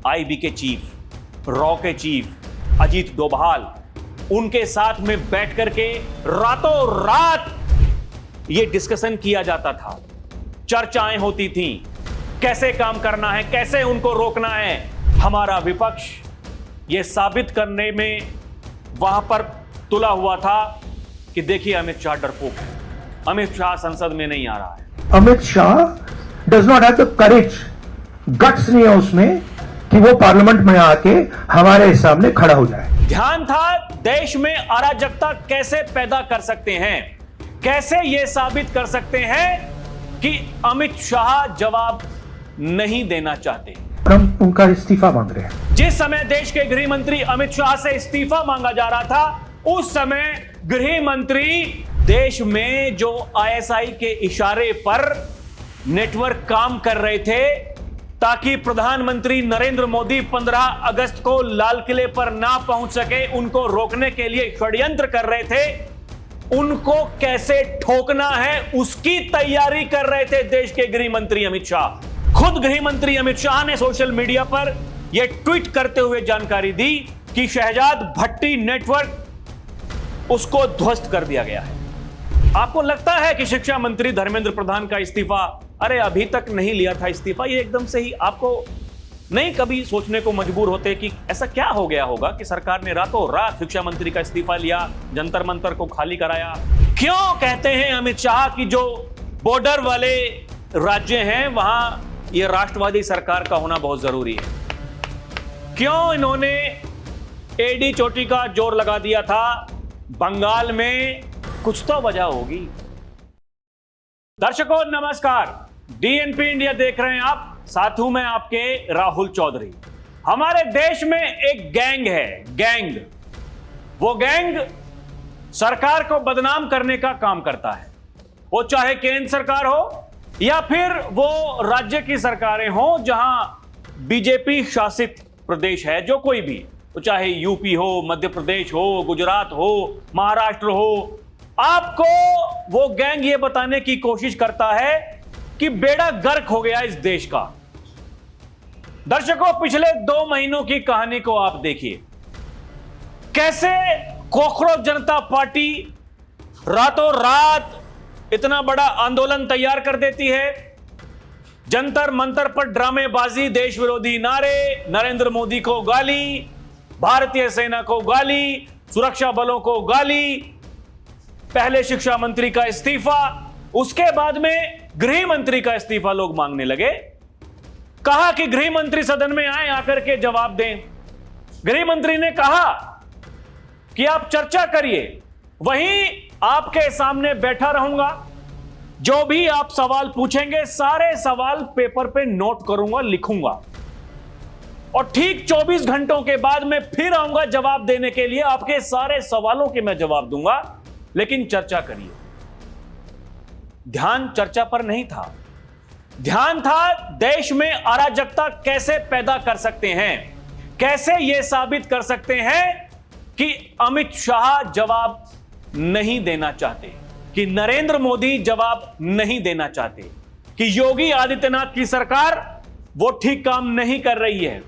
IB के chief, raw के chief Ajit Doval, उनके साथ में बैठ करके रातों रात यह डिस्कशन किया जाता था, चर्चाएं होती थी, कैसे काम करना है, कैसे उनको रोकना है। हमारा विपक्ष यह साबित करने में वहां पर तुला हुआ था कि देखिए अमित शाह डरपोक है, अमित शाह संसद में नहीं आ रहा है। Amit Shah does not have the courage, guts नहीं है उसमें कि वो पार्लियामेंट में आके हमारे सामने खड़ा हो जाए। ध्यान था देश में अराजकता कैसे पैदा कर सकते हैं, कैसे यह साबित कर सकते हैं कि अमित शाह जवाब नहीं देना चाहते। हम उनका इस्तीफा मांग रहे हैं। जिस समय देश के गृह मंत्री अमित शाह से इस्तीफा मांगा जा रहा था, उस समय गृह मंत्री देश में जो आईएसआई के इशारे पर नेटवर्क काम कर रहे थे ताकि प्रधानमंत्री नरेंद्र मोदी 15 अगस्त को लाल किले पर ना पहुंच सके, उनको रोकने के लिए षड्यंत्र कर रहे थे, उनको कैसे ठोकना है उसकी तैयारी कर रहे थे देश के गृह मंत्री अमित शाह। खुद गृह मंत्री अमित शाह ने सोशल मीडिया पर यह ट्वीट करते हुए जानकारी दी कि शहजाद भट्टी नेटवर्क उसको ध्वस्त कर दिया गया है। आपको लगता है कि शिक्षा मंत्री धर्मेंद्र प्रधान का इस्तीफा, अरे अभी तक नहीं लिया था इस्तीफा, ये एकदम से ही आपको नहीं कभी सोचने को मजबूर होते कि ऐसा क्या हो गया होगा कि सरकार ने रातों रात शिक्षा मंत्री का इस्तीफा लिया, जंतर मंतर को खाली कराया? क्यों कहते हैं अमित शाह कि जो बॉर्डर वाले राज्य हैं वहां ये राष्ट्रवादी सरकार का होना बहुत जरूरी है? क्यों इन्होंने एडी चोटी का जोर लगा दिया था? बंगाल में कुछ तो वजह होगी। दर्शकों नमस्कार, डीएनपी इंडिया देख रहे हैं आप, साथ हूं मैं आपके राहुल चौधरी। हमारे देश में एक गैंग है, गैंग। वो गैंग सरकार को बदनाम करने का काम करता है, वो चाहे केंद्र सरकार हो या फिर वो राज्य की सरकारें हो जहां बीजेपी शासित प्रदेश है, जो कोई भी, वो चाहे यूपी हो, मध्य प्रदेश हो, गुजरात हो, महाराष्ट्र हो। आपको वो गैंग ये बताने की कोशिश करता है कि बेड़ा गर्क हो गया इस देश का। दर्शकों पिछले 2 महीनों की कहानी को आप देखिए, कैसे कॉकरोच जनता पार्टी रातों रात इतना बड़ा आंदोलन तैयार कर देती है, जंतर मंतर पर ड्रामेबाजी, देश विरोधी नारे, नरेंद्र मोदी को गाली, भारतीय सेना को गाली, सुरक्षा बलों को गाली, पहले शिक्षा मंत्री का इस्तीफा, उसके बाद में गृह मंत्री का इस्तीफा लोग मांगने लगे। कहा कि गृह मंत्री सदन में आए, आकर के जवाब दें। गृह मंत्री ने कहा कि आप चर्चा करिए, वहीं आपके सामने बैठा रहूंगा, जो भी आप सवाल पूछेंगे सारे सवाल पेपर पे नोट करूंगा, लिखूंगा, और ठीक 24 घंटों के बाद मैं फिर आऊंगा जवाब देने के लिए, आपके सारे सवालों के मैं जवाब दूंगा, लेकिन चर्चा करिए। ध्यान चर्चा पर नहीं था, ध्यान था देश में अराजकता कैसे पैदा कर सकते हैं, कैसे यह साबित कर सकते हैं कि अमित शाह जवाब नहीं देना चाहते, कि नरेंद्र मोदी जवाब नहीं देना चाहते, कि योगी आदित्यनाथ की सरकार वो ठीक काम नहीं कर रही है।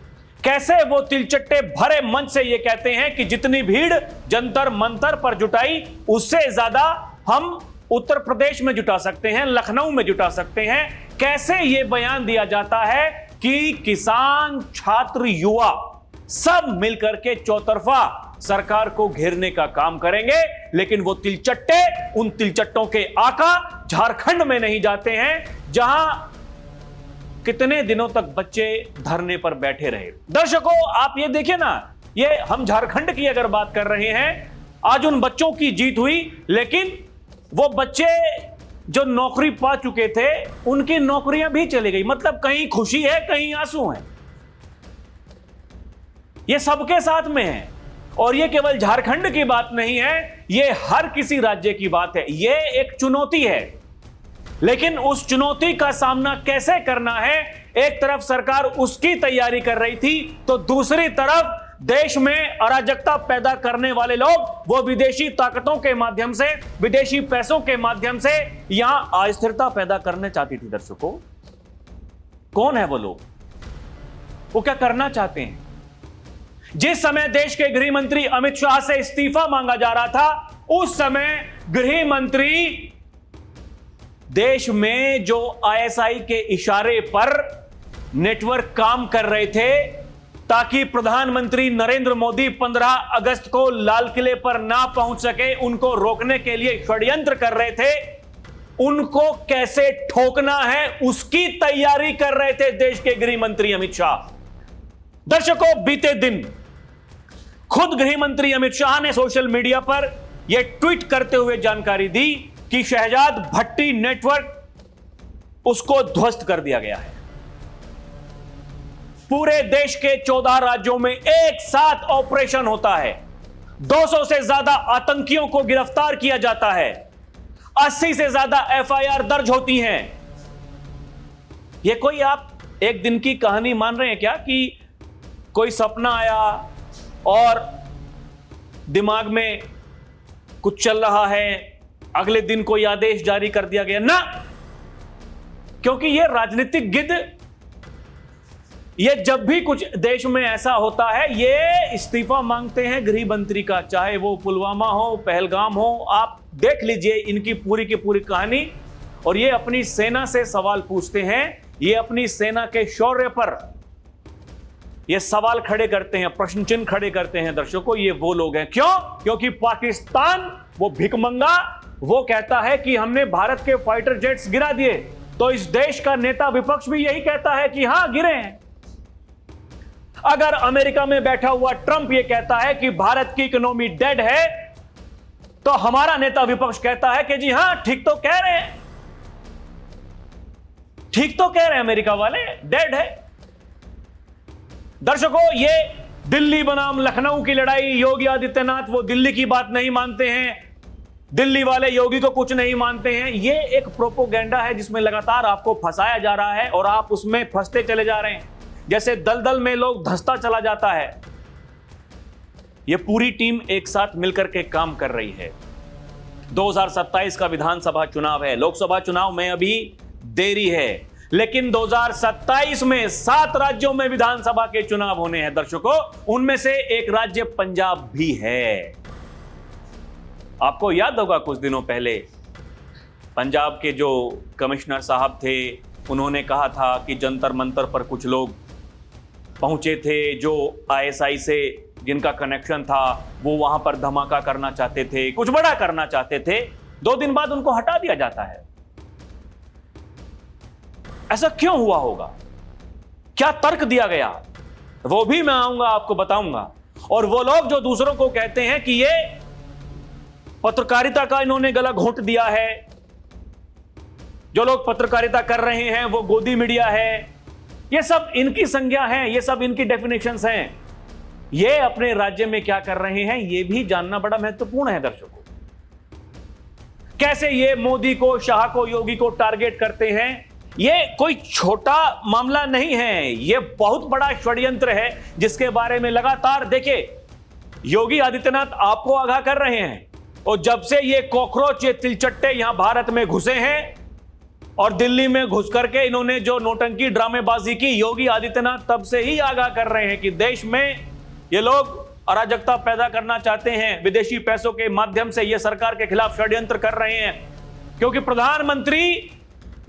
कैसे वो तिलचट्टे भरे मंच से ये कहते हैं कि जितनी भीड़ जंतर मंतर पर जुटाई उससे ज्यादा हम उत्तर प्रदेश में जुटा सकते हैं, लखनऊ में जुटा सकते हैं। कैसे ये बयान दिया जाता है कि किसान, छात्र, युवा सब मिलकर के चौतरफा सरकार को घेरने का काम करेंगे, लेकिन वो तिलचट्टे, उन तिलचट्टों के आका झारखंड में नहीं जाते हैं, जहां कितने दिनों तक बच्चे धरने पर बैठे रहे। दर्शकों आप ये देखिए ना, ये हम झारखंड की अगर बात कर रहे हैं, आज उन बच्चों की जीत हुई, लेकिन वो बच्चे जो नौकरी पा चुके थे उनकी नौकरियां भी चली गई। मतलब कहीं खुशी है, कहीं आंसू है, ये सबके साथ में है। और ये केवल झारखंड की बात नहीं है, ये हर किसी राज्य की बात है। ये एक चुनौती है, लेकिन उस चुनौती का सामना कैसे करना है, एक तरफ सरकार उसकी तैयारी कर रही थी, तो दूसरी तरफ देश में अराजकता पैदा करने वाले लोग वो विदेशी ताकतों के माध्यम से, विदेशी पैसों के माध्यम से यहां अस्थिरता पैदा करने चाहती थी। दर्शकों कौन है वो लोग? वो क्या करना चाहते हैं? जिस समय देश के गृह मंत्री अमित शाह से इस्तीफा मांगा जा रहा था, उस समय गृह मंत्री देश में जो आईएसआई के इशारे पर नेटवर्क काम कर रहे थे ताकि प्रधानमंत्री नरेंद्र मोदी 15 अगस्त को लाल किले पर ना पहुंच सके, उनको रोकने के लिए षड्यंत्र कर रहे थे। उनको कैसे ठोकना है उसकी तैयारी कर रहे थे देश के गृह मंत्री अमित शाह। दर्शकों, बीते दिन खुद गृह मंत्री अमित शाह ने सोशल मीडिया पर यह ट्वीट करते हुए जानकारी दी कि शहजाद भट्टी नेटवर्क उसको ध्वस्त कर दिया गया है। पूरे देश के 14 राज्यों में एक साथ ऑपरेशन होता है, 200 से ज्यादा आतंकियों को गिरफ्तार किया जाता है, 80 से ज्यादा एफआईआर दर्ज होती हैं। यह कोई आप एक दिन की कहानी मान रहे हैं क्या कि कोई सपना आया और दिमाग में कुछ चल रहा है, अगले दिन कोई आदेश जारी कर दिया गया? ना, क्योंकि यह राजनीतिक गिद्ध, ये जब भी कुछ देश में ऐसा होता है ये इस्तीफा मांगते हैं गृह मंत्री का, चाहे वो पुलवामा हो, पहलगाम हो। आप देख लीजिए इनकी पूरी की पूरी कहानी। और ये अपनी सेना से सवाल पूछते हैं, ये अपनी सेना के शौर्य पर ये सवाल खड़े करते हैं, प्रश्न चिन्ह खड़े करते हैं। दर्शकों, ये वो लोग हैं। क्यों? क्योंकि पाकिस्तान वो भिकमंगा, वो कहता है कि हमने भारत के फाइटर जेट्स गिरा दिए, तो इस देश का नेता विपक्ष भी यही कहता है कि हां गिरे हैं। अगर अमेरिका में बैठा हुआ ट्रंप यह कहता है कि भारत की इकोनॉमी डेड है, तो हमारा नेता विपक्ष कहता है कि जी हां, ठीक तो कह रहे हैं, ठीक तो कह रहे हैं अमेरिका वाले, डेड है। दर्शकों, ये दिल्ली बनाम लखनऊ की लड़ाई, योगी आदित्यनाथ वो दिल्ली की बात नहीं मानते हैं, दिल्ली वाले योगी को कुछ नहीं मानते हैं। ये एक प्रोपोगेंडा है जिसमें लगातार आपको फंसाया जा रहा है और आप उसमें फंसते चले जा रहे हैं, जैसे दलदल में लोग धंसता चला जाता है। यह पूरी टीम एक साथ मिलकर के काम कर रही है। 2027 का विधानसभा चुनाव है, लोकसभा चुनाव में अभी देरी है, लेकिन 2027 में 7 राज्यों में विधानसभा के चुनाव होने हैं। दर्शकों, उनमें से एक राज्य पंजाब भी है। आपको याद होगा कुछ दिनों पहले पंजाब के जो कमिश्नर साहब थे, उन्होंने कहा था कि जंतर मंतर पर कुछ लोग पहुंचे थे जो आईएसआई से जिनका कनेक्शन था, वो वहां पर धमाका करना चाहते थे, कुछ बड़ा करना चाहते थे। 2 दिन बाद उनको हटा दिया जाता है। ऐसा क्यों हुआ होगा? क्या तर्क दिया गया? वो भी मैं आऊंगा, आपको बताऊंगा। और वो लोग जो दूसरों को कहते हैं कि ये पत्रकारिता का इन्होंने गला घोंट दिया है, जो लोग पत्रकारिता कर रहे हैं वो गोदी मीडिया है, ये सब इनकी संज्ञा है, ये सब इनकी डेफिनेशंस हैं। ये अपने राज्य में क्या कर रहे हैं ये भी जानना बड़ा महत्वपूर्ण है। दर्शकों, कैसे ये मोदी को, शाह को, योगी को टारगेट करते हैं, ये कोई छोटा मामला नहीं है, ये बहुत बड़ा षड्यंत्र है जिसके बारे में लगातार देखिए योगी आदित्यनाथ आपको आगाह कर रहे हैं। और जब से ये कॉकरोच, ये तिलचट्टे यहां भारत में घुसे हैं और दिल्ली में घुस करके इन्होंने जो नौटंकी ड्रामेबाजी की, योगी आदित्यनाथ तब से ही आगाह कर रहे हैं कि देश में ये लोग अराजकता पैदा करना चाहते हैं, विदेशी पैसों के माध्यम से ये सरकार के खिलाफ षड्यंत्र कर रहे हैं। क्योंकि प्रधानमंत्री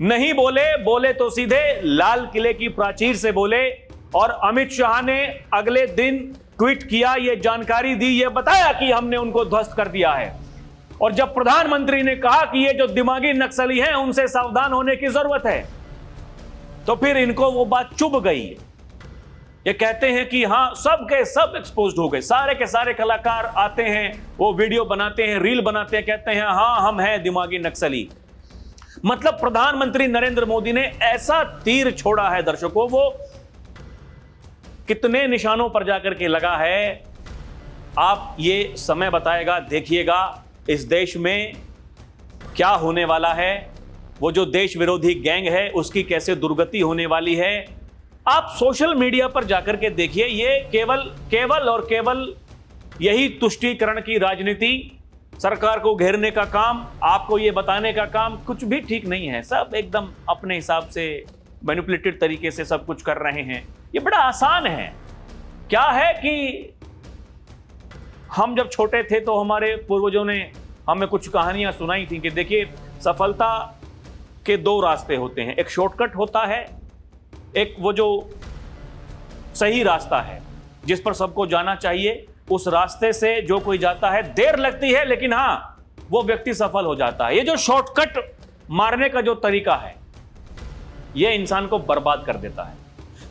नहीं बोले तो सीधे लाल किले की प्राचीर से बोले। और अमित शाह ने अगले दिन ट्वीट किया, ये जानकारी दी, ये बताया कि हमने उनको ध्वस्त कर दिया है। और जब प्रधानमंत्री ने कहा कि ये जो दिमागी नक्सली हैं उनसे सावधान होने की जरूरत है, तो फिर इनको वो बात चुभ गई। ये कहते हैं कि हां, सब के सब एक्सपोज्ड हो गए, सारे के सारे कलाकार आते हैं, वो वीडियो बनाते हैं, रील बनाते हैं, कहते हैं हां हम हैं दिमागी नक्सली। मतलब प्रधानमंत्री नरेंद्र मोदी ने ऐसा तीर छोड़ा है दर्शकों, वो कितने निशानों पर जाकर के लगा है, आप ये समय बताएगा। देखिएगा इस देश में क्या होने वाला है, वो जो देश विरोधी गैंग है उसकी कैसे दुर्गति होने वाली है। आप सोशल मीडिया पर जाकर के देखिए, ये केवल यही तुष्टीकरण की राजनीति, सरकार को घेरने का काम, आपको ये बताने का काम कुछ भी ठीक नहीं है। सब एकदम अपने हिसाब से मैनिपुलेटेड तरीके से सब कुछ कर रहे हैं। ये बड़ा आसान है। क्या है कि हम जब छोटे थे तो हमारे पूर्वजों ने हमें कुछ कहानियां सुनाई थी कि देखिए, सफलता के दो रास्ते होते हैं, एक शॉर्टकट होता है, एक वो जो सही रास्ता है जिस पर सबको जाना चाहिए। उस रास्ते से जो कोई जाता है देर लगती है, लेकिन हां, वो व्यक्ति सफल हो जाता है। ये जो शॉर्टकट मारने का जो तरीका है, ये इंसान को बर्बाद कर देता है।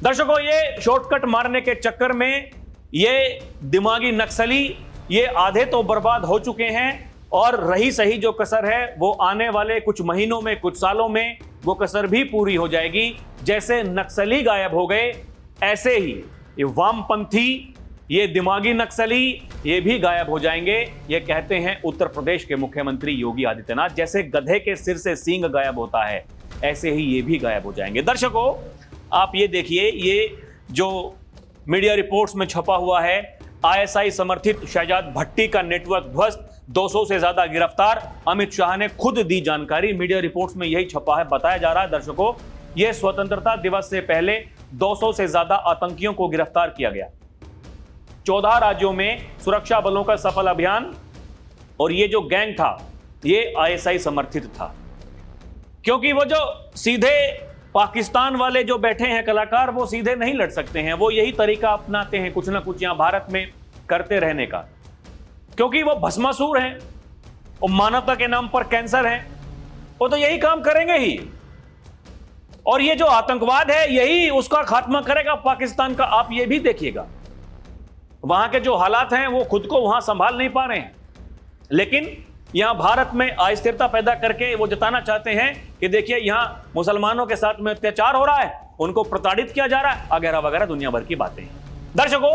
दर्शकों, ये शॉर्टकट मारने के चक्कर में ये दिमागी नक्सली, ये आधे तो बर्बाद हो चुके हैं, और रही सही जो कसर है वो आने वाले कुछ महीनों में, कुछ सालों में वो कसर भी पूरी हो जाएगी। जैसे नक्सली गायब हो गए, ऐसे ही ये वामपंथी, ये दिमागी नक्सली, ये भी गायब हो जाएंगे। ये कहते हैं उत्तर प्रदेश के मुख्यमंत्री योगी आदित्यनाथ। जैसे गधे के सिर से सींग गायब होता है, ऐसे ही ये भी गायब हो जाएंगे। दर्शकों, आप ये देखिए, ये जो मीडिया रिपोर्ट्स में छपा हुआ है, आईएसआई समर्थित शहजाद भट्टी का नेटवर्क ध्वस्त, 200 से ज्यादा गिरफ्तार। अमित शाह ने खुद दी जानकारी, मीडिया रिपोर्ट्स में यही छपा है। बताया जा रहा है दर्शकों, यह स्वतंत्रता दिवस से पहले 200 से ज्यादा आतंकियों को गिरफ्तार किया गया। 14 राज्यों में सुरक्षा बलों का सफल अभियान, और ये जो गैंग था ये आईएसआई समर्थित था। क्योंकि वो जो सीधे पाकिस्तान वाले जो बैठे हैं कलाकार, वो सीधे नहीं लड़ सकते हैं, वो यही तरीका अपनाते हैं कुछ ना कुछ यहां भारत में करते रहने का, क्योंकि वो भस्मासुर हैं, वो मानवता के नाम पर कैंसर हैं, वो तो यही काम करेंगे ही। और ये जो आतंकवाद है, यही उसका खात्मा करेगा पाकिस्तान का। आप ये भी देखिएगा, वहां के जो हालात हैं वो खुद को वहां संभाल नहीं पा रहे हैं, लेकिन यहां भारत में अस्थिरता पैदा करके वो जताना चाहते हैं कि देखिए, यहां मुसलमानों के साथ में अत्याचार हो रहा है, उनको प्रताड़ित किया जा रहा है, वगैरह वगैरह दुनिया भर की बातें हैं। दर्शकों,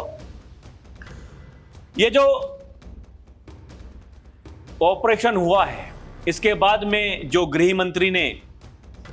ये जो ऑपरेशन हुआ है, इसके बाद में जो गृह मंत्री ने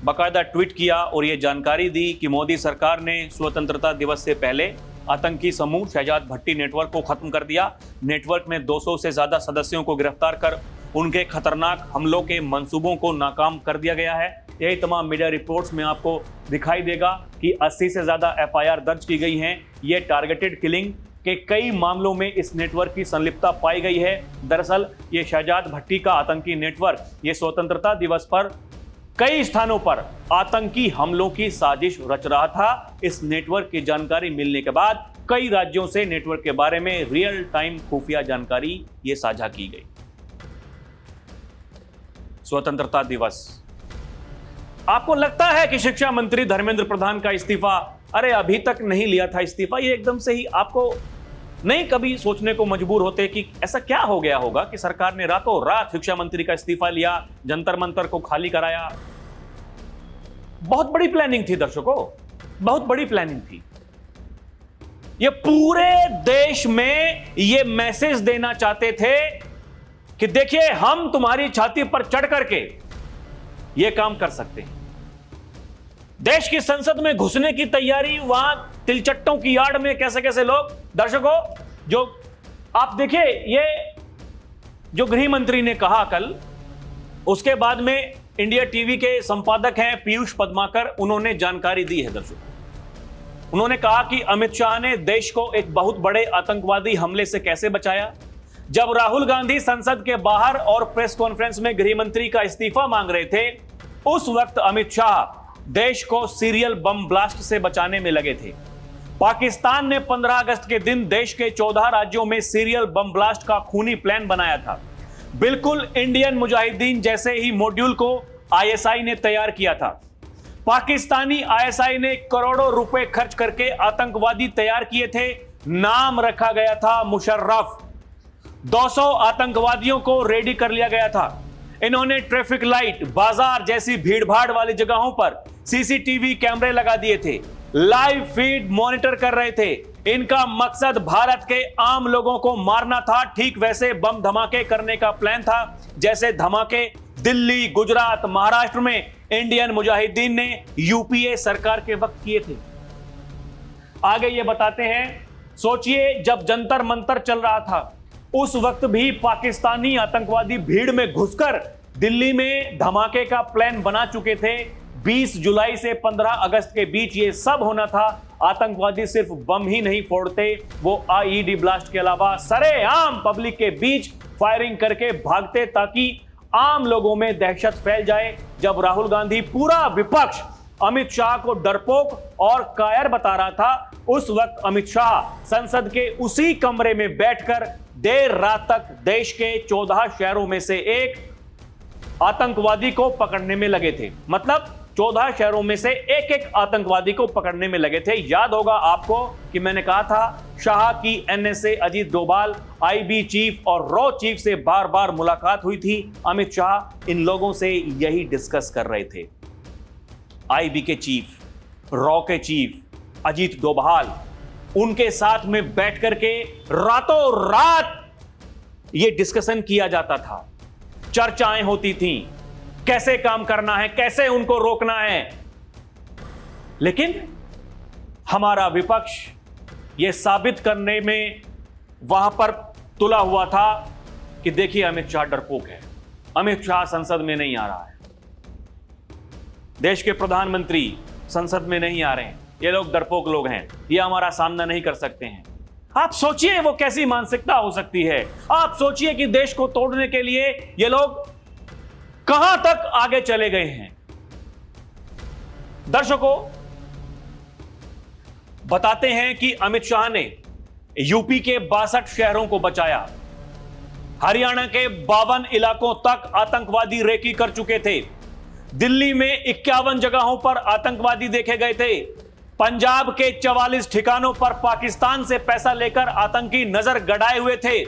बाकायदा ट्वीट किया और ये जानकारी दी कि मोदी सरकार ने स्वतंत्रता दिवस से पहले आतंकी समूह शहजाद भट्टी नेटवर्क को खत्म कर दिया। नेटवर्क में 200 से ज्यादा सदस्यों को गिरफ्तार कर उनके खतरनाक हमलों के मंसूबों को नाकाम कर दिया गया है। यही तमाम मीडिया रिपोर्ट्स में आपको दिखाई देगा कि 80 से ज्यादा एफआईआर दर्ज की गई हैं। ये टारगेटेड किलिंग के कई मामलों में इस नेटवर्क की संलिप्तता पाई गई है। दरअसल ये शहजाद भट्टी का आतंकी नेटवर्क ये स्वतंत्रता दिवस पर कई स्थानों पर आतंकी हमलों की साजिश रच रहा था। इस नेटवर्क की जानकारी मिलने के बाद कई राज्यों से नेटवर्क के बारे में रियल टाइम खुफिया जानकारी ये साझा की गई। स्वतंत्रता दिवस, आपको लगता है कि शिक्षा मंत्री धर्मेंद्र प्रधान का इस्तीफा, अरे अभी तक नहीं लिया था इस्तीफा, ये एकदम से ही आपको नहीं कभी सोचने को मजबूर होते कि ऐसा क्या हो गया होगा कि सरकार ने रातों रात शिक्षा मंत्री का इस्तीफा लिया, जंतर मंतर को खाली कराया? बहुत बड़ी प्लानिंग थी दर्शकों, बहुत बड़ी प्लानिंग थी। ये पूरे देश में ये मैसेज देना चाहते थे कि देखिए, हम तुम्हारी छाती पर चढ़ करके ये काम कर सकते हैं। देश की संसद में घुसने की तैयारी, वहां तिलचट्टों की आड़ में कैसे कैसे लोग। दर्शकों, जो आप देखिए, ये जो गृह मंत्री ने कहा कल, उसके बाद में इंडिया टीवी के संपादक हैं पीयूष पद्माकर, उन्होंने जानकारी दी है दर्शकों। उन्होंने कहा कि अमित शाह ने देश को एक बहुत बड़े आतंकवादी हमले से कैसे बचाया। जब राहुल गांधी संसद के बाहर और प्रेस कॉन्फ्रेंस में गृह मंत्री का इस्तीफा मांग रहे थे, उस वक्त अमित शाह देश को सीरियल बम ब्लास्ट से बचाने में लगे थे। पाकिस्तान ने 15 अगस्त के दिन देश के 14 राज्यों में सीरियल बम ब्लास्ट का खूनी प्लान बनाया था। बिल्कुल इंडियन मुजाहिदीन जैसे ही मॉड्यूल को आईएसआई ने तैयार किया था। पाकिस्तानी आईएसआई ने करोड़ों रुपए खर्च करके आतंकवादी तैयार किए थे। नाम रखा गया था मुशर्रफ। 200 आतंकवादियों को रेडी कर लिया गया था। इन्होंने ट्रैफिक लाइट, बाजार जैसी भीड़भाड़ वाली जगहों पर सीसीटीवी कैमरे लगा दिए थे, लाइव फीड मॉनिटर कर रहे थे। इनका मकसद भारत के आम लोगों को मारना था। ठीक वैसे बम धमाके करने का प्लान था जैसे धमाके दिल्ली, गुजरात, महाराष्ट्र में इंडियन मुजाहिदीन ने यूपीए सरकार के वक्त किए थे। आगे ये बताते हैं, सोचिए जब जंतर मंतर चल रहा था, उस वक्त भी पाकिस्तानी आतंकवादी भीड़ में घुसकर दिल्ली में धमाके का प्लान बना चुके थे। 20 जुलाई से 15 अगस्त के बीच ये सब होना था। आतंकवादी सिर्फ बम ही नहीं फोड़ते, वो आईईडी ब्लास्ट के अलावा सरेआम पब्लिक के बीच फायरिंग करके भागते ताकि आम लोगों में दहशत फैल जाए। जब राहुल गांधी पूरा विपक्ष अमित शाह को डरपोक और कायर बता रहा था, उस वक्त अमित शाह संसद के उसी कमरे में बैठकर देर रात तक देश के 14 शहरों में से एक आतंकवादी को पकड़ने में लगे थे। मतलब 14 शहरों में से एक एक आतंकवादी को पकड़ने में लगे थे। याद होगा आपको कि मैंने कहा था शाह की NSA Ajit Doval, IB chief और रॉ चीफ से बार बार मुलाकात हुई थी। अमित शाह इन लोगों से यही डिस्कस कर रहे थे। आईबी के चीफ, रॉ के चीफ अजीत डोभाल, उनके साथ में बैठ करके रातों रात यह डिस्कशन किया जाता था, चर्चाएं होती थीं, कैसे काम करना है, कैसे उनको रोकना है। लेकिन हमारा विपक्ष यह साबित करने में वहां पर तुला हुआ था कि देखिए अमित शाह डरपोक है, अमित शाह संसद में नहीं आ रहा है, देश के प्रधानमंत्री संसद में नहीं आ रहे हैं, ये लोग डरपोक लोग हैं, ये हमारा सामना नहीं कर सकते हैं। आप सोचिए वो कैसी मानसिकता हो सकती है। आप सोचिए कि देश को तोड़ने के लिए ये लोग कहां तक आगे चले गए हैं। दर्शकों, बताते हैं कि अमित शाह ने यूपी के 62 शहरों को बचाया, हरियाणा के 52 इलाकों तक आतंकवादी रेकी कर चुके थे, दिल्ली में 51 जगहों पर आतंकवादी देखे गए थे, पंजाब के 44 ठिकानों पर पाकिस्तान से पैसा लेकर आतंकी नजर गड़ाए हुए थे।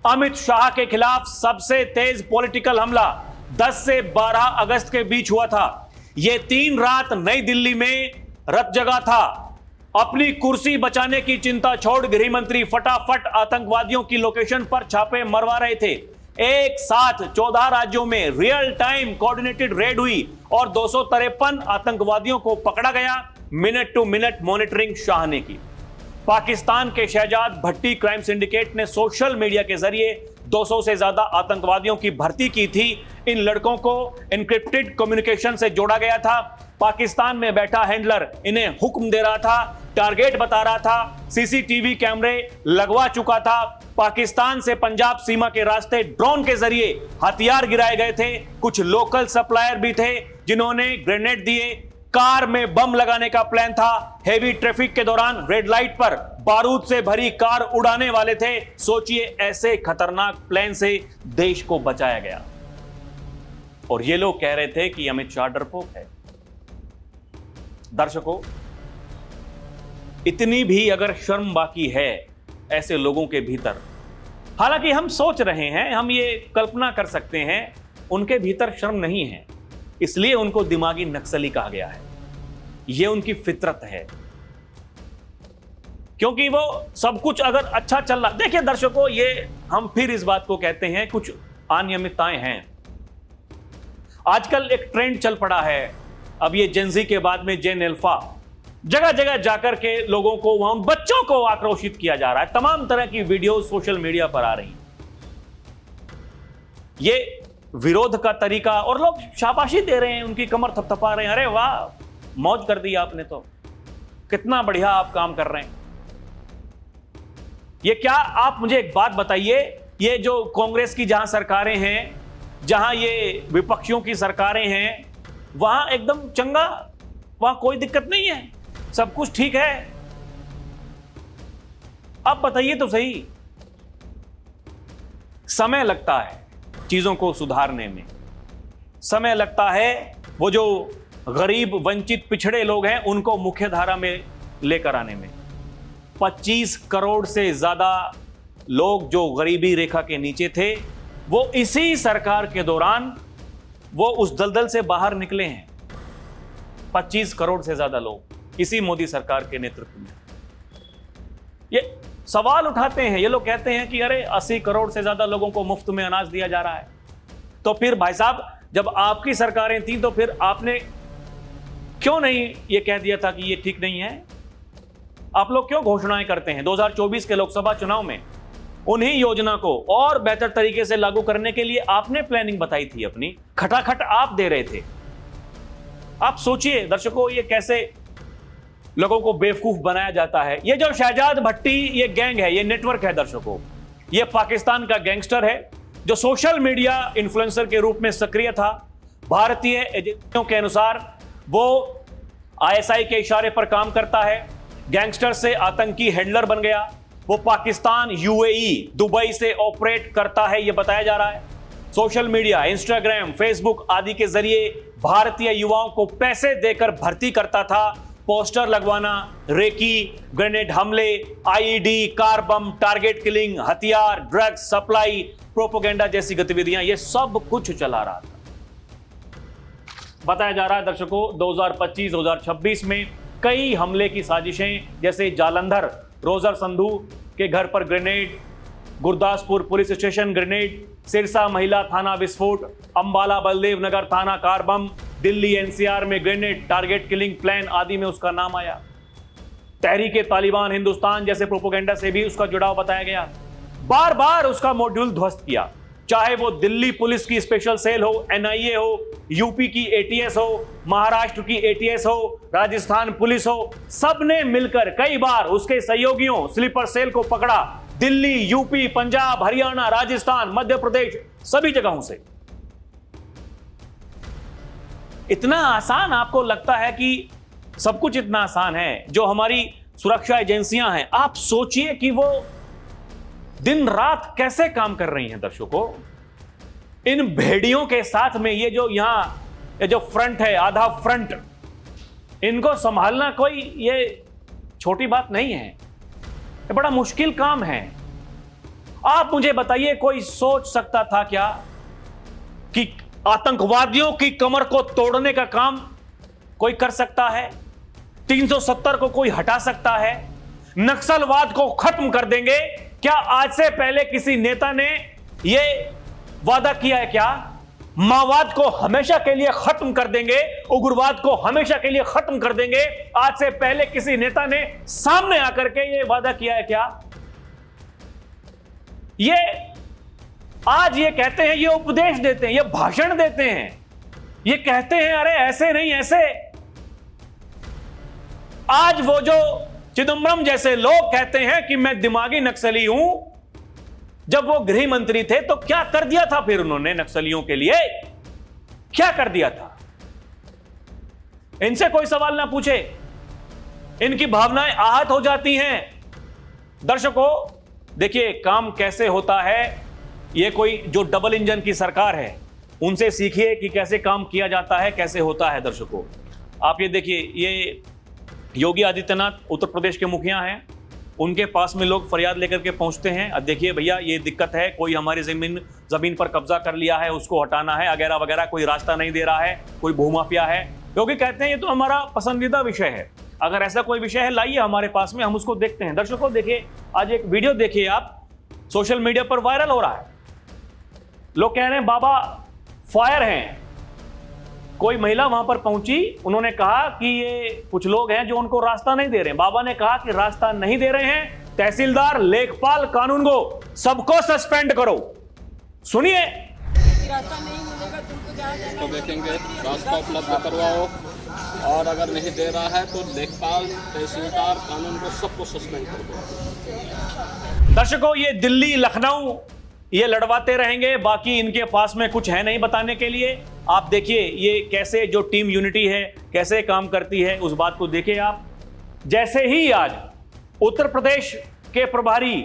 अमित शाह के खिलाफ सबसे तेज पॉलिटिकल हमला 10 से 12 अगस्त के बीच हुआ था। यह 3 रात नई दिल्ली में रत जगा था। अपनी कुर्सी बचाने की चिंता छोड़ गृह मंत्री फटाफट आतंकवादियों की लोकेशन पर छापे मरवा रहे थे। एक साथ 14 राज्यों में रियल टाइम कोऑर्डिनेटेड रेड हुई और 253 आतंकवादियों को पकड़ा गया। Minute to minute monitoring Shah ने की। पाकिस्तान के शहजाद भट्टी क्राइम सिंडिकेट ने सोशल मीडिया के जरिए 200 से ज्यादा आतंकवादियों की भर्ती की थी। इन लड़कों को एन्क्रिप्टेड कम्युनिकेशन से जोड़ा गया था। पाकिस्तान में बैठा हैंडलर इन्हें हुक्म दे रहा था, टारगेट बता रहा था, सीसीटीवी कैमरे लगवा चुका था। पाकिस्तान से पंजाब सीमा के रास्ते ड्रोन के जरिए हथियार गिराए गए थे। कुछ लोकल सप्लायर भी थे जिन्होंने ग्रेनेड दिए। कार में बम लगाने का प्लान था। हेवी ट्रैफिक के दौरान रेड लाइट पर बारूद से भरी कार उड़ाने वाले थे। सोचिए, ऐसे खतरनाक प्लान से देश को बचाया गया और ये लोग कह रहे थे कि अमित शाह डरपोक है। दर्शकों, इतनी भी अगर शर्म बाकी है ऐसे लोगों के भीतर, हालांकि हम सोच रहे हैं, हम ये कल्पना कर सकते हैं, उनके भीतर शर्म नहीं है, इसलिए उनको दिमागी नक्सली कहा गया है। यह उनकी फितरत है, क्योंकि वो सब कुछ अगर अच्छा चल रहा। देखिए दर्शकों, ये हम फिर इस बात को कहते हैं, कुछ अनियमितताएं हैं। आजकल एक ट्रेंड चल पड़ा है, अब ये जेनजी के बाद में जेन अल्फा, जगह जगह जाकर के लोगों को, वहां उन बच्चों को आक्रोशित किया जा रहा है। तमाम तरह की वीडियो सोशल मीडिया पर आ रही हैं। ये विरोध का तरीका, और लोग शाबाशी दे रहे हैं, उनकी कमर थपथपा रहे हैं, अरे वाह मौज कर दी आपने, तो कितना बढ़िया आप काम कर रहे हैं। ये क्या, आप मुझे एक बात बताइए, ये जो कांग्रेस की जहां सरकारें हैं, जहां ये विपक्षियों की सरकारें हैं, वहां एकदम चंगा, वहां कोई दिक्कत नहीं है, सब कुछ ठीक है। अब बताइए तो सही, समय लगता है चीजों को सुधारने में, समय लगता है वो जो गरीब वंचित पिछड़े लोग हैं उनको मुख्य धारा में लेकर आने में। 25 करोड़ से ज्यादा लोग जो गरीबी रेखा के नीचे थे, वो इसी सरकार के दौरान वो उस दलदल से बाहर निकले हैं। 25 करोड़ से ज्यादा लोग इसी मोदी सरकार के नेतृत्व में। ये सवाल उठाते हैं, ये लोग कहते हैं कि अरे 80 करोड़ से ज्यादा लोगों को मुफ्त में अनाज दिया जा रहा है। तो फिर भाई साहब, जब आपकी सरकारें थी तो फिर आपने क्यों नहीं ये कह दिया था कि ये ठीक नहीं है? आप लोग क्यों घोषणाएं करते हैं? 2024 के लोकसभा चुनाव में उन्हीं योजना को और बेहतर तरीके से लागू करने के लिए आपने प्लानिंग बताई थी अपनी, खटाखट आप दे रहे थे। आप सोचिए दर्शकों, ये कैसे लोगों को बेवकूफ बनाया जाता है। ये जो शहजाद भट्टी ये गैंग है, ये नेटवर्क है दर्शकों, ये पाकिस्तान का गैंगस्टर है जो सोशल मीडिया इन्फ्लुएंसर के रूप में सक्रिय था। भारतीय एजेंसियों के अनुसार वो आईएसआई के इशारे पर काम करता है, गैंगस्टर से आतंकी हैंडलर बन गया। वो पाकिस्तान, यूएई, दुबई से ऑपरेट करता है, ये बताया जा रहा है। सोशल मीडिया, इंस्टाग्राम, फेसबुक आदि के जरिए भारतीय युवाओं को पैसे देकर भर्ती करता था। पोस्टर लगवाना, रेकी, ग्रेनेड हमले, IED, car bomb, target killing, हथियार, ड्रग्स सप्लाई, प्रोपोगेंडा जैसी गतिविधियां, ये सब कुछ चला रहा था। बताया जा रहा है दर्शकों 2025-2026 में कई हमले की साजिशें, जैसे जालंधर रोजर संधू के घर पर grenade, Gurdaspur police station grenade, Sirsa महिला थाना विस्फोट, अंबाला बलदेव नगर थाना कार बम, दिल्ली एनसीआर में ग्रेनेड, टारगेट किलिंग प्लान आदि में उसका नाम आया। तहरीके तालिबान हिंदुस्तान जैसे प्रोपोगेंडा से भी उसका जुड़ाव बताया गया। बार बार उसका मॉड्यूल ध्वस्त किया, चाहे वो दिल्ली पुलिस की स्पेशल सेल हो, एनआईए हो, यूपी की एटीएस हो, महाराष्ट्र की एटीएस हो, राजस्थान पुलिस हो, सबने मिलकर कई बार उसके सहयोगियों स्लीपर सेल को पकड़ा। दिल्ली, यूपी, पंजाब, हरियाणा, राजस्थान, मध्य प्रदेश, सभी जगहों से। इतना आसान आपको लगता है कि सब कुछ इतना आसान है? जो हमारी सुरक्षा एजेंसियां हैं, आप सोचिए कि वो दिन रात कैसे काम कर रही हैं दर्शकों। इन भेड़ियों के साथ में ये जो फ्रंट है, आधा फ्रंट, इनको संभालना कोई ये छोटी बात नहीं है, ये बड़ा मुश्किल काम है। आप मुझे बताइए, कोई सोच सकता था क्या कि आतंकवादियों की कमर को तोड़ने का काम कोई कर सकता है? 370 को कोई हटा सकता है? नक्सलवाद को खत्म कर देंगे? क्या आज से पहले किसी नेता ने यह वादा किया है क्या? माओवाद को हमेशा के लिए खत्म कर देंगे, उग्रवाद को हमेशा के लिए खत्म कर देंगे, आज से पहले किसी नेता ने सामने आकर के यह वादा किया है क्या? ये आज ये कहते हैं, ये उपदेश देते हैं, ये भाषण देते हैं, ये कहते हैं अरे ऐसे नहीं ऐसे। आज वो जो चिदंबरम जैसे लोग कहते हैं कि मैं दिमागी नक्सली हूं, जब वो गृह मंत्री थे तो क्या कर दिया था फिर उन्होंने नक्सलियों के लिए? क्या कर दिया था? इनसे कोई सवाल ना पूछे, इनकी भावनाएं आहत हो जाती हैं। दर्शकों देखिए काम कैसे होता है, ये कोई जो डबल इंजन की सरकार है उनसे सीखिए कि कैसे काम किया जाता है, कैसे होता है। दर्शकों आप ये देखिए, ये योगी आदित्यनाथ उत्तर प्रदेश के मुखिया हैं, उनके पास में लोग फरियाद लेकर के पहुंचते हैं, अब देखिए भैया ये दिक्कत है, कोई हमारी जमीन पर कब्जा कर लिया है, उसको हटाना है वगैरह वगैरह, कोई रास्ता नहीं दे रहा है, कोई भूमाफिया है। योगी कहते हैं ये तो हमारा पसंदीदा विषय है, अगर ऐसा कोई विषय है लाइए हमारे पास में, हम उसको देखते हैं। दर्शकों देखिए आज एक वीडियो देखिए आप, सोशल मीडिया पर वायरल हो रहा है। लोग कह रहे हैं बाबा फायर हैं। कोई महिला वहां पर पहुंची, उन्होंने कहा कि ये कुछ लोग हैं जो उनको रास्ता नहीं दे रहे हैं। बाबा ने कहा कि रास्ता नहीं दे रहे हैं, तहसीलदार, लेखपाल, कानून को सबको सस्पेंड करो। सुनिए, रास्ता नहीं मिलेगा तुमको जहाँ जाना तो देखेंगे, रास्ता उपलब्ध करवाओ, और अगर नहीं दे रहा है तो लेखपाल, तहसीलदार, कानून को सबको सस्पेंड कर दो। दर्शकों ये दिल्ली, लखनऊ ये लड़वाते रहेंगे, बाकी इनके पास में कुछ है नहीं बताने के लिए। आप देखिए ये कैसे जो टीम यूनिटी है कैसे काम करती है, उस बात को देखिए आप। जैसे ही आज उत्तर प्रदेश के प्रभारी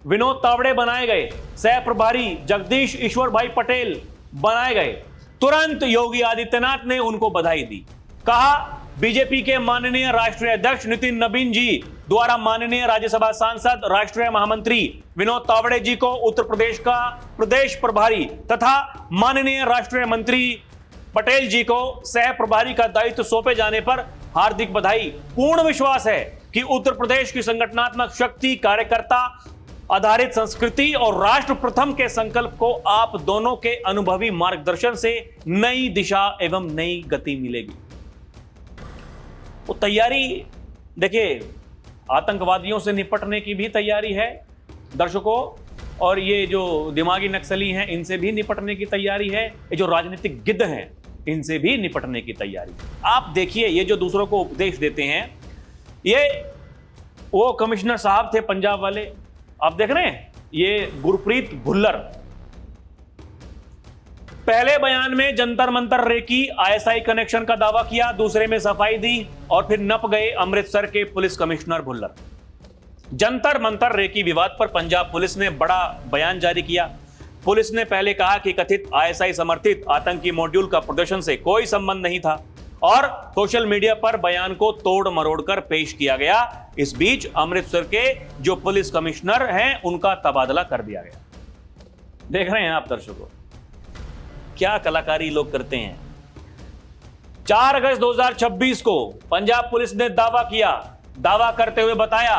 विनोद तावड़े बनाए गए, सह प्रभारी जगदीश ईश्वर भाई पटेल बनाए गए, तुरंत योगी आदित्यनाथ ने उनको बधाई दी। कहा बीजेपी के माननीय राष्ट्रीय अध्यक्ष नितिन नबीन जी द्वारा माननीय राज्यसभा सांसद, राष्ट्रीय महामंत्री विनोद तावड़े जी को उत्तर प्रदेश का प्रदेश प्रभारी तथा माननीय राष्ट्रीय मंत्री पटेल जी को सह प्रभारी का दायित्व सौंपे जाने पर हार्दिक बधाई। पूर्ण विश्वास है कि उत्तर प्रदेश की संगठनात्मक शक्ति, कार्यकर्ता आधारित संस्कृति और राष्ट्र प्रथम के संकल्प को आप दोनों के अनुभवी मार्गदर्शन से नई दिशा एवं नई गति मिलेगी। वो तैयारी देखिए, आतंकवादियों से निपटने की भी तैयारी है दर्शकों, और ये जो दिमागी नक्सली हैं इनसे भी निपटने की तैयारी है। ये जो राजनीतिक गिद्ध हैं इनसे भी निपटने की तैयारी। आप देखिए, ये जो दूसरों को उपदेश देते हैं, ये वो कमिश्नर साहब थे पंजाब वाले, आप देख रहे हैं, ये गुरप्रीत भुल्लर। पहले बयान में Jantar Mantar recce ISI connection का दावा किया, दूसरे में सफाई दी और फिर नप गए अमृतसर के police commissioner Bhullar. Jantar Mantar recce विवाद पर पंजाब पुलिस ने बड़ा बयान जारी किया। पुलिस ने पहले कहा कि कथित आईएसआई समर्थित आतंकी मॉड्यूल का प्रदर्शन से कोई संबंध नहीं था और सोशल मीडिया पर बयान को तोड़ मरोड़ कर पेश किया गया। इस बीच अमृतसर के जो पुलिस कमिश्नर हैं उनका तबादला कर दिया गया। देख रहे हैं आप दर्शकों, क्या कलाकारी लोग करते हैं। 4 अगस्त 2026 को पंजाब पुलिस ने दावा करते हुए बताया,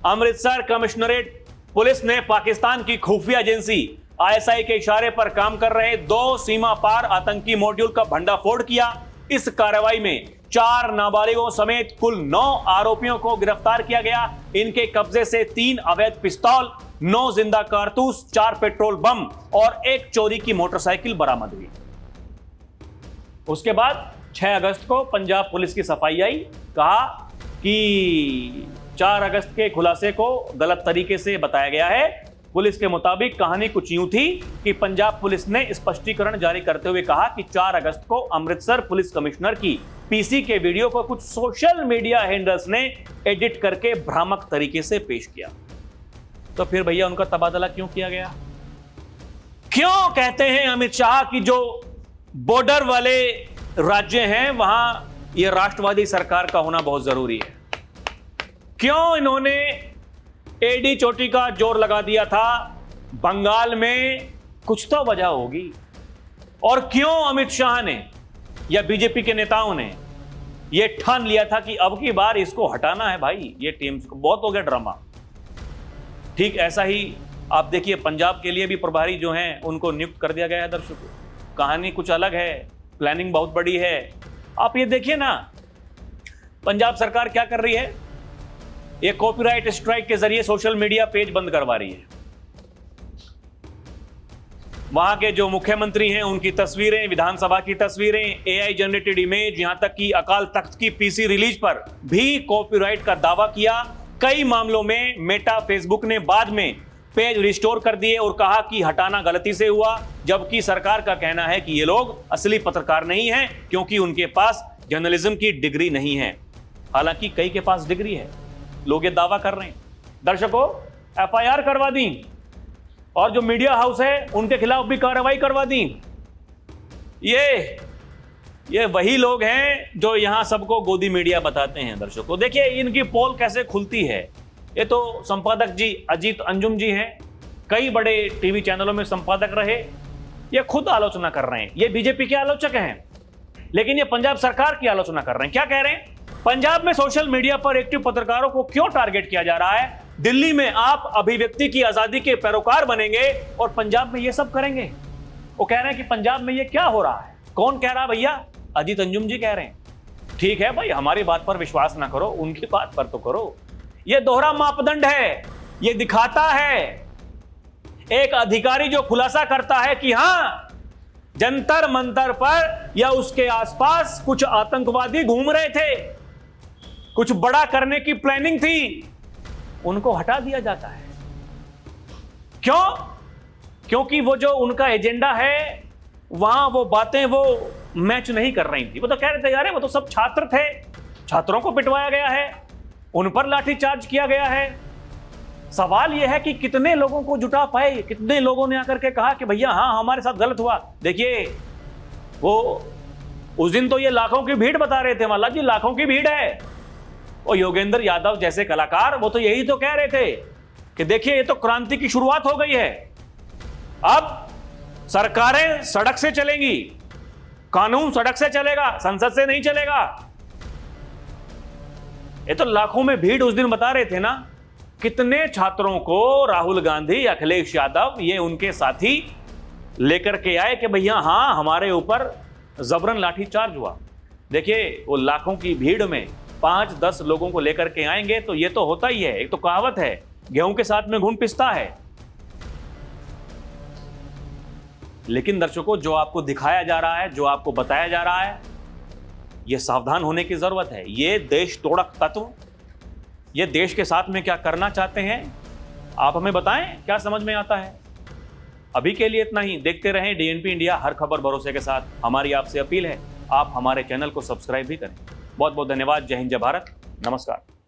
अमृतसर कमिश्नरेट पुलिस ने पाकिस्तान की खुफिया एजेंसी आईएसआई के इशारे पर काम कर रहे 2 सीमा पार आतंकी मॉड्यूल का भंडाफोड़ किया। इस कार्रवाई में 4 नाबालिगों समेत कुल 9 आरोपियों को गिरफ्तार किया गया। इनके कब्जे से 3 अवैध पिस्तौल, 9 जिंदा कारतूस, 4 पेट्रोल बम और 1 चोरी की मोटरसाइकिल बरामद हुई। उसके बाद 6 अगस्त को पंजाब पुलिस की सफाई आई, कहा कि 4 अगस्त के खुलासे को गलत तरीके से बताया गया है। पुलिस के मुताबिक कहानी कुछ यूं थी कि पंजाब पुलिस ने स्पष्टीकरण जारी करते हुए कहा कि 4 अगस्त को अमृतसर पुलिस कमिश्नर की पीसी के वीडियो को कुछ सोशल मीडिया हैंडल्स ने एडिट करके भ्रामक तरीके से पेश किया। तो फिर भैया उनका तबादला क्यों किया गया? क्यों कहते हैं अमित शाह की जो बॉर्डर वाले राज्य हैं वहां यह राष्ट्रवादी सरकार का होना बहुत जरूरी है? क्यों इन्होंने एडी चोटी का जोर लगा दिया था? बंगाल में कुछ तो वजह होगी। और क्यों अमित शाह ने या बीजेपी के नेताओं ने यह ठान लिया था कि अब की बार इसको हटाना है भाई, ये टीम्स को बहुत हो गया ड्रामा। ठीक ऐसा ही आप देखिए, पंजाब के लिए भी प्रभारी जो हैं उनको नियुक्त कर दिया गया है। दर्शकों, कहानी कुछ अलग है, प्लानिंग बहुत बड़ी है। आप ये देखिए ना, पंजाब सरकार क्या कर रही है, ये कॉपीराइट स्ट्राइक के जरिए सोशल मीडिया पेज बंद करवा रही है। वहां के जो मुख्यमंत्री हैं उनकी तस्वीरें, विधानसभा की तस्वीरें, एआई जनरेटेड इमेज, यहां तक कि अकाल तख्त की पीसी रिलीज पर भी कॉपीराइट का दावा किया। कई मामलों में मेटा फेसबुक ने बाद में पेज रिस्टोर कर दिए और कहा कि हटाना गलती से हुआ, जबकि सरकार का कहना है कि ये लोग असली पत्रकार नहीं हैं क्योंकि उनके पास जर्नलिज्म की डिग्री नहीं है। हालांकि कई के पास डिग्री है, लोग ये दावा कर रहे हैं। दर्शकों, एफआईआर करवा दी और जो मीडिया हाउस है उनके खिलाफ भी कार्रवाई करवा दी। ये वही लोग हैं जो यहां सबको गोदी मीडिया बताते हैं। दर्शकों देखिए, इनकी पोल कैसे खुलती है। ये तो संपादक जी अजीत अंजुम जी हैं, कई बड़े टीवी चैनलों में संपादक रहे, ये खुद आलोचना कर रहे हैं। ये बीजेपी के आलोचक हैं, लेकिन ये पंजाब सरकार की आलोचना कर रहे हैं। क्या कह रहे हैं? पंजाब में सोशल मीडिया पर एक्टिव पत्रकारों को क्यों टारगेट किया जा रहा है? दिल्ली में आप अभिव्यक्ति की आजादी के पैरोकार बनेंगे और पंजाब में ये सब करेंगे। वो कह रहे हैं कि पंजाब में ये क्या हो रहा है। कौन कह रहा है भैया? अजीत अंजुम जी कह रहे हैं। ठीक है भाई, हमारी बात पर विश्वास ना करो, उनकी बात पर तो करो। ये दोहरा मापदंड है। ये दिखाता है एक अधिकारी जो खुलासा करता है कि हां, जंतर मंतर पर या उसके आसपास कुछ आतंकवादी घूम रहे थे, कुछ बड़ा करने की प्लानिंग थी, उनको हटा दिया जाता है। क्यों? क्योंकि वो जो उनका एजेंडा है वहां वो बातें वो मैच नहीं कर रही थी। वो तो कह रहे थे यार वो तो सब छात्र थे, छात्रों को पिटवाया गया है, उन पर लाठीचार्ज किया गया है। सवाल यह है कि कितने लोगों को जुटा पाए, कितने लोगों ने आकर के कहा कि भैया हाँ हमारे साथ गलत हुआ। देखिए, वो उस दिन तो ये लाखों की भीड़ बता रहे थे, माला जी लाखों की भीड़ है। और योगेंद्र यादव जैसे कलाकार वो तो यही तो कह रहे थे कि देखिए ये तो क्रांति की शुरुआत हो गई है, अब सरकारें सड़क से चलेंगी, कानून सड़क से चलेगा, संसद से नहीं चलेगा। ये तो लाखों में भीड़ उस दिन बता रहे थे ना। कितने छात्रों को राहुल गांधी, अखिलेश यादव, ये उनके साथी लेकर के आए कि भैया हाँ हमारे ऊपर जबरन लाठीचार्ज हुआ। देखिए, वो लाखों की भीड़ में 5-10 लोगों को लेकर के आएंगे तो ये तो होता ही है। एक तो कहावत है, गेहूं के साथ में घुन पिसता है। लेकिन दर्शकों, जो आपको दिखाया जा रहा है, जो आपको बताया जा रहा है, यह सावधान होने की जरूरत है। ये देश तोड़क तत्व ये देश के साथ में क्या करना चाहते हैं, आप हमें बताएं, क्या समझ में आता है। अभी के लिए इतना ही। देखते रहें डीएनपी इंडिया, हर खबर भरोसे के साथ। हमारी आपसे अपील है, आप हमारे चैनल को सब्सक्राइब भी करें। बहुत बहुत धन्यवाद। जय हिंद, जय भारत, नमस्कार।